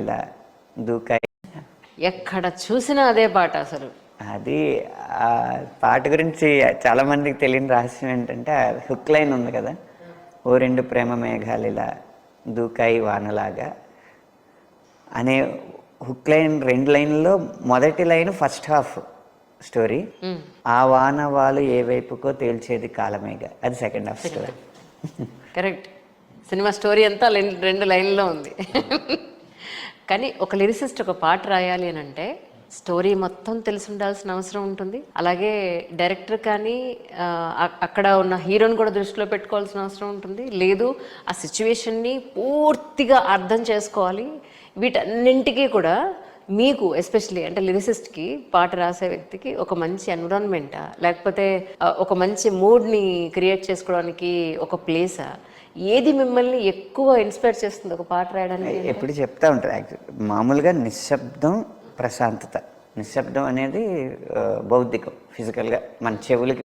ఇలా దూకాయి. ఎక్కడ చూసినా అదే పాట అసలు. అది ఆ పాట గురించి చాలా మందికి తెలియని రహస్యం ఏంటంటే ఆ హుక్ లైన్ ఉంది కదా, ఓ రెండు ప్రేమ మేఘాలు ఇలా దూకాయి వానలాగా అనే హుక్ లైన్, రెండు లైన్లో మొదటి లైన్ ఫస్ట్ హాఫ్ స్టోరీ, ఆ వాన వాళ్ళు ఏ వైపుకో తేల్చేది కాలమేగా, అది second half story. Correct. Cinema story అంతా రెండు లైన్లో ఉంది. కానీ ఒక లిరిసిస్ట్ ఒక పాట రాయాలి అని అంటే స్టోరీ మొత్తం తెలిసి ఉండాల్సిన అవసరం ఉంటుంది. అలాగే డైరెక్టర్ కానీ అక్కడ ఉన్న హీరోని కూడా దృష్టిలో పెట్టుకోవాల్సిన అవసరం ఉంటుంది. లేదు, ఆ సిచ్యువేషన్ని పూర్తిగా అర్థం చేసుకోవాలి. వీటన్నింటికీ కూడా మీకు ఎస్పెషలీ అంటే లిరిసిస్ట్కి, పాట రాసే వ్యక్తికి ఒక మంచి ఎన్విరాన్మెంటా, లేకపోతే ఒక మంచి మూడ్ని క్రియేట్ చేసుకోవడానికి ఒక ప్లేసా, ఏది మిమ్మల్ని ఎక్కువ ఇన్స్పైర్ చేస్తుంది ఒక పాట రాయడానికి? ఎప్పుడు చెప్తా ఉంటారు యాక్చువల్ మామూలుగా నిశ్శబ్దం, ప్రశాంతత. నిశ్శబ్దం అనేది బౌద్ధికం, ఫిజికల్గా మన చెవులకి